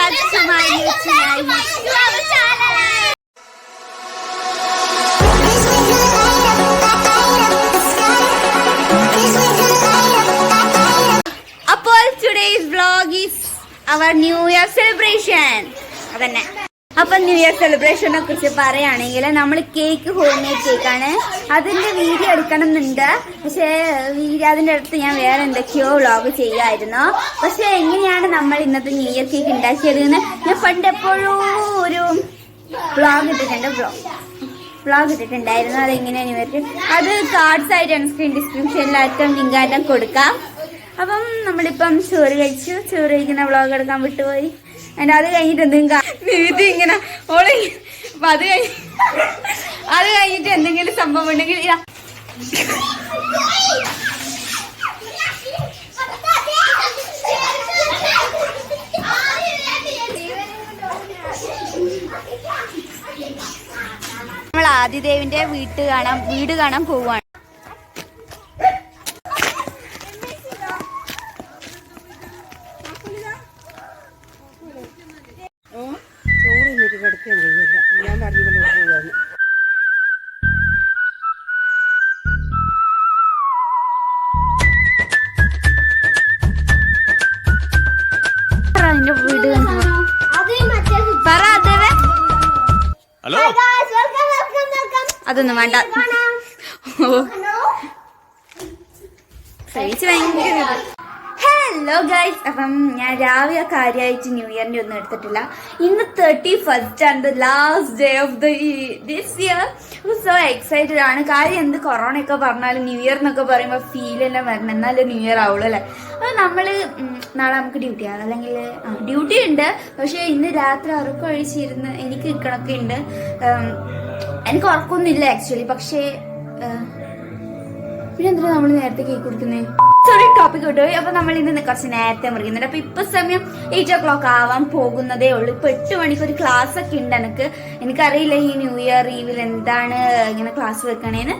back to my YouTube channel. അപ്പോൾ today's vlog is our New Year celebration. അതന്നെ. അപ്പം new year സെലിബ്രേഷനെ കുറിച്ച് പറയുകയാണെങ്കിൽ നമ്മൾ കേക്ക് ഹോം മെയ്ഡ് കേക്കാണ്. അതിന്റെ വീഡിയോ എടുക്കണം എന്നുണ്ട്. പക്ഷേ അതിന്റെ അടുത്ത് ഞാൻ വേറെ എന്തൊക്കെയോ വ്ളോഗ് ചെയ്യുമായിരുന്നു. പക്ഷെ എങ്ങനെയാണ് നമ്മൾ ഇന്നത്തെ ന്യൂ ഇയർ കേക്ക് ഉണ്ടാക്കിയത് എന്ന് ഞാൻ പണ്ട് എപ്പോഴും ഒരു വ്ളോഗ് ഇട്ടിട്ടുണ്ടായിരുന്നു. അതെങ്ങനെയാണ് ന്യൂ ഇയർക്ക് അത് കാർഡ്സ് ആയിട്ടാണ് സ്ക്രീൻ ഡിസ്ക്രിപ്ഷനിലായിട്ടും ലിങ്കായിട്ടും കൊടുക്കാം. അപ്പം നമ്മളിപ്പം ചോറ് കഴിക്കുന്ന വ്ളോഗ് എടുക്കാൻ വിട്ടുപോയി. അതിന്റെ അത് കഴിഞ്ഞിട്ട് എന്തെങ്കിലും ഇത് ഇങ്ങനെ ഓളെ അപ്പൊ അത് കഴിഞ്ഞിട്ട് എന്തെങ്കിലും സംഭവം ഉണ്ടെങ്കിൽ നമ്മൾ ആദിദേവിന്റെ വീട് കാണാൻ പോവാണ്. ഞാൻ പറഞ്ഞു വീട് പറ അതേവേ. ഹലോ അതൊന്നും വേണ്ട. ഭയങ്കര ഹലോ ഗൈസ്. അപ്പം ഞാൻ രാവിലെ കാര്യമായിട്ട് ന്യൂ ഇയറിന്റെ ഒന്നും എടുത്തിട്ടില്ല. ഇന്ന് 31st ആണ്, the last day of this year. So excited ആണ്. കാര്യം എന്ത് കൊറോണ ഒക്കെ പറഞ്ഞാലും ന്യൂ ഇയർ എന്നൊക്കെ പറയുമ്പോൾ ഫീൽ തന്നെ വരണം, എന്നാലേ ന്യൂ ഇയർ ആവുള്ളൂ അല്ലേ. അപ്പൊ നമ്മള് നാളെ നമുക്ക് ഡ്യൂട്ടി ആണ്, അല്ലെങ്കിൽ ഡ്യൂട്ടി ഉണ്ട്. പക്ഷെ ഇന്ന് രാത്രി ഉറക്കമൊഴിച്ചിരുന്ന് എനിക്ക് നിൽക്കണൊക്കെ ഉണ്ട്. എനിക്ക് ഉറക്കൊന്നുമില്ല ആക്ച്വലി. പക്ഷേ പിന്നെ എന്തിനാ നമ്മൾ നേരത്തെ കേക്ക് കുടിക്കുന്നേ? സോറി, ടോപ്പിക് വിട്ടുപോയി. അപ്പൊ നമ്മൾ ഇന്ന് കുറച്ച് നേരത്തെ മുറിക്കുന്നുണ്ട്. അപ്പൊ ഇപ്പൊ സമയം 8 o'clock ആവാൻ പോകുന്നതേ ഉള്ളൂ. ഇപ്പൊ 8 മണിക്ക് ഒരു ക്ലാസ് ഒക്കെ ഉണ്ട്. എനിക്കറിയില്ല ഈ ന്യൂ ഇയർ ഈവിൽ എന്താണ് ഇങ്ങനെ ക്ലാസ് വെക്കണേന്ന്.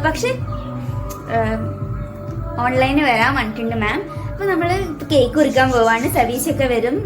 പക്ഷെ ഓൺലൈന് വരാൻ പറഞ്ഞിട്ടുണ്ട് മാം. അപ്പൊ നമ്മള് കേക്ക് കുറിക്കാൻ പോവാണ്. സവീശൊക്കെ വരും.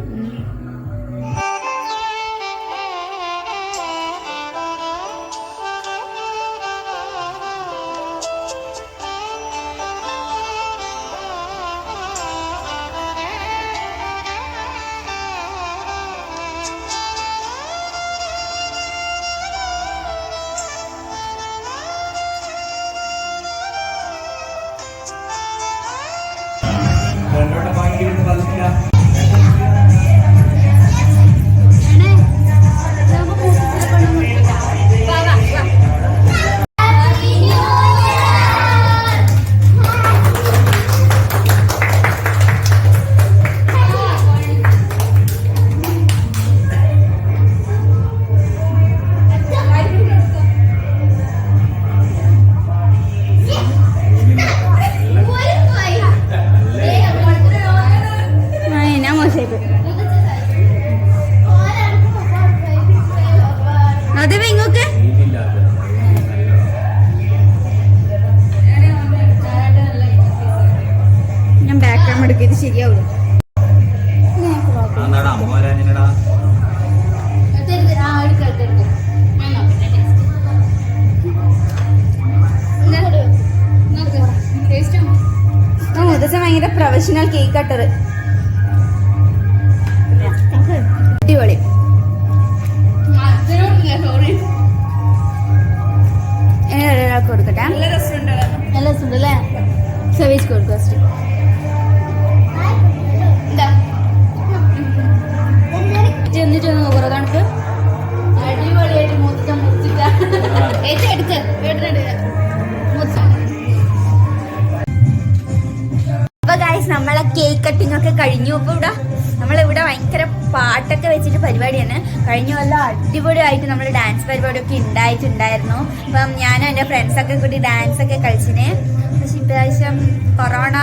എടുക്കിയത് ശരിയാവില്ല. മുതച്ച ഭയങ്കര പ്രൊഫഷണൽ കേക്ക് കട്ടർ. അടിപൊളി. ഒരാൾക്ക് കൊടുക്കട്ടെ. നല്ല രസമുണ്ടല്ലേ? സവീച്ച് കൊടുക്കും. എന്നിട്ട് നോക്കറ കണക്ക് അടിപൊളിയായിട്ട് മുറിച്ചിട്ട അപ്പൊ ഗൈസ് നമ്മളെ കേക്ക് കട്ടിങ് ഒക്കെ കഴിഞ്ഞു. അപ്പൊ നമ്മളിവിടെ ഭയങ്കര പാട്ടൊക്കെ വെച്ചിട്ട് പരിപാടിയാണ്. കഴിഞ്ഞ കൊല്ലം അടിപൊളിയായിട്ട് നമ്മൾ ഡാൻസ് പരിപാടിയൊക്കെ ഉണ്ടായിട്ടുണ്ടായിരുന്നു. അപ്പം ഞാനും എൻ്റെ ഫ്രണ്ട്സൊക്കെ കൂടി ഡാൻസ് ഒക്കെ കളിച്ചിന്. പക്ഷെ ഇപ്രാവശ്യം കൊറോണ.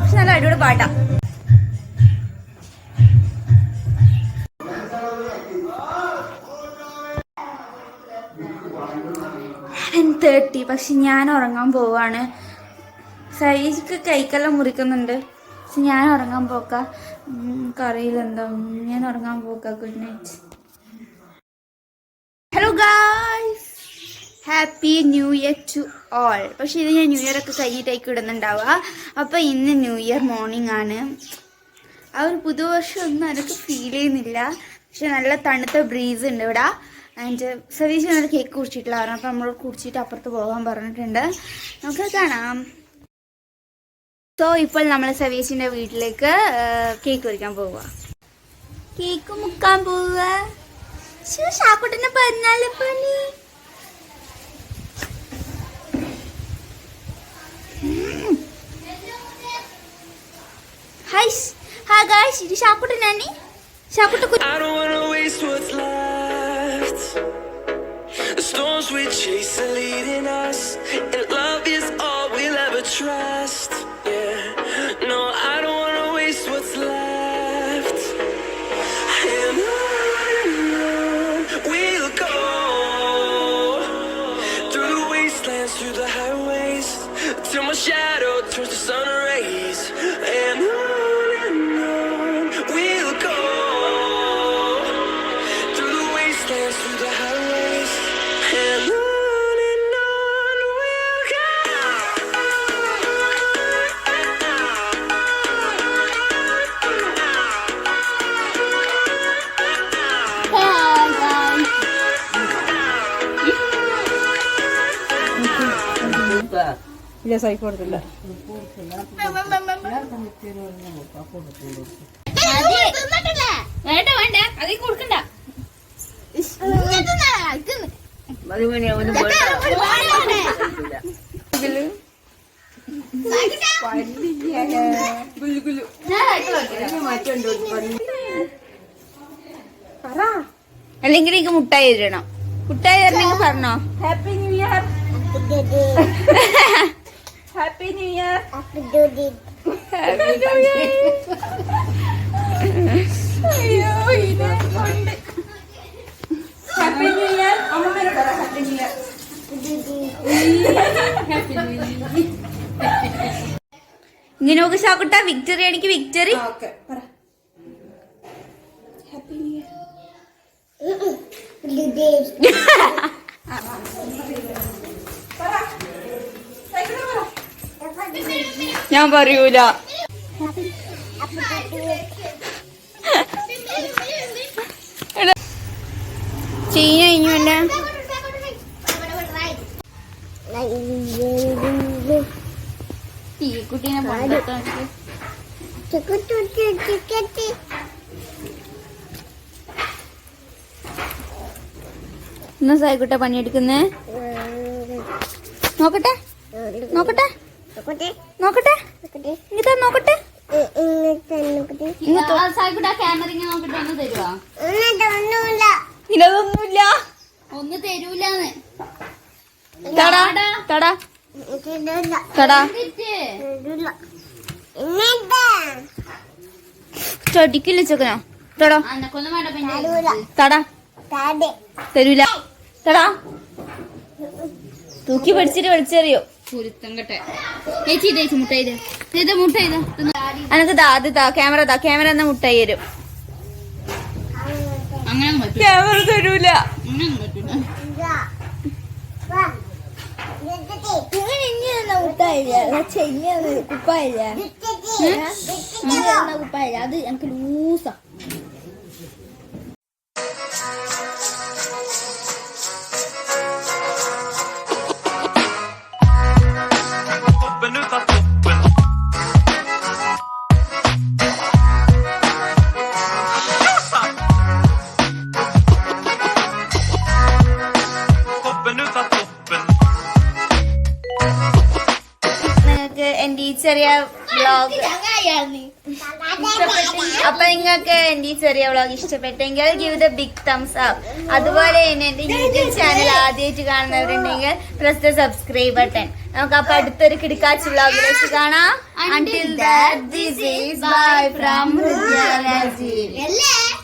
പക്ഷെ നല്ല അടിപൊളി പാട്ടാ. 10:30. പക്ഷെ ഞാൻ ഉറങ്ങാൻ പോവാണ്. സൈജിക്ക് കൈക്കെല്ലാം മുറിക്കുന്നുണ്ട്. പക്ഷെ ഞാൻ ഉറങ്ങാൻ പോക്ക. എനിക്കറിയില്ല എന്താ. ഞാൻ ഉറങ്ങാൻ പോക്കാം. Good night. Hello guys, happy new year to all. പക്ഷെ ഇത് ഞാൻ ന്യൂ ഇയർ ഒക്കെ കഴിഞ്ഞിട്ടായിരിക്കും ഇടുന്നുണ്ടാവുക. അപ്പോൾ ഇന്ന് ന്യൂ ഇയർ മോർണിംഗ് ആണ്. ആ ഒരു പുതുവർഷം ഒന്നും എനിക്ക് ഫീൽ ചെയ്യുന്നില്ല. പക്ഷെ നല്ല തണുത്ത ബ്രീസ് ഉണ്ട് ഇവിടെ. ആൻഡ് സതീശ് നല്ല കേക്ക് കുടിച്ചിട്ടുള്ളതാണ്. അപ്പോൾ നമ്മൾ കുടിച്ചിട്ട് അപ്പുറത്ത് പോകാൻ പറഞ്ഞിട്ടുണ്ട്. നമുക്ക് കാണാം. സോ ഇപ്പോൾ നമ്മൾ സതീശിൻ്റെ വീട്ടിലേക്ക് കേക്ക് കുറിക്കാൻ പോവുക. കേക്ക് മുക്കാൻ പോവുക. ഷാക്കുട്ടിനെ പറഞ്ഞാലേ പണി. Hi guys, ഇത് ഷാക്കുട്ടനാണ്. ഷാക്കുട്ട I don't wanna waste what's left. The storms we chase are leading us, and love is all we'll ever trust. Yeah, no, I don't wanna waste what's left. And on we'll go, through the wastelands, through the highways, till my shadow turns to sun rays. And on we'll go, through the wastelands, through the highways, and on we'll go. ഇല്ല Saif കൊടുത്തില്ല. വേണ്ട വേണ്ട അതീ കൊടുക്കണ്ട. അല്ലെങ്കിൽ എനിക്ക് മുട്ടായി തരണം. മുട്ടായി തരണമെങ്കിൽ പറഞ്ഞോ. Happy new year. Happy new year. അയ്യോ ഇത് കൊണ്ട് ഹാപ്പി ന്യൂ ഇയർ. അമ്മമ്മേനോട് പറ happy new year. Happy new year. ഇങ്ങനെ നോക്ക് ഷാക്കുട്ട. വിക്ടറി എനിക്ക് വിക്ടറി. ഓക്കെ പറ ഹാപ്പി ന്യൂ ഇയർ. ഞാൻ പറയൂല. ചീന കഴിഞ്ഞല്ലേ. കുട്ടീനെ എന്നാ സായിക്കുട്ട പണിയെടുക്കുന്നേ. നോക്കട്ടെ നോക്കട്ടെ നോക്കട്ടെ ഇങ്ങനത്തെ നോക്കട്ടെ. സായിക്കുട്ട ക്യാമറ ഇങ്ങനെ നോക്കട്ടെ. ഒന്ന് തരുവാ? ഇതൊന്നുമില്ല. ഒന്ന് തരൂലെന്ന്. തടാ തടാ തടാ ചടിക്കില്ല ചെക്കനോ. തടാ തടാ തരൂല. തടാ തൂക്കി പഠിച്ചിട്ട് വലിച്ചെറിയോ. അനക്ക് ക്യാമറ ക്യാമറ എന്നാ മുട്ടായി തരും. ക്യാമറ തരൂല. കുപ്പായില്ല അത് എനിക്ക് ലൂസാ. എന്റെ ഈ ചെറിയ വ്ളോഗ് അപ്പൊ നിങ്ങൾക്ക് എന്റെ ഈ ചെറിയ വ്ളോഗ് ഇഷ്ടപ്പെട്ടെങ്കിൽ give the big thumbs up. അതുപോലെ തന്നെ എന്റെ യൂട്യൂബ് ചാനൽ ആദ്യമായിട്ട് കാണുന്നവരുണ്ടെങ്കിൽ പ്രസ് ദ സബ്സ്ക്രൈബ് ബട്ടൺ. നമുക്ക് അപ്പൊ അടുത്തൊരു കിടക്കാച്ച് വ്ളോഗിലേക്ക് കാണാം. Until that, this is bye from Hridya Rajiv.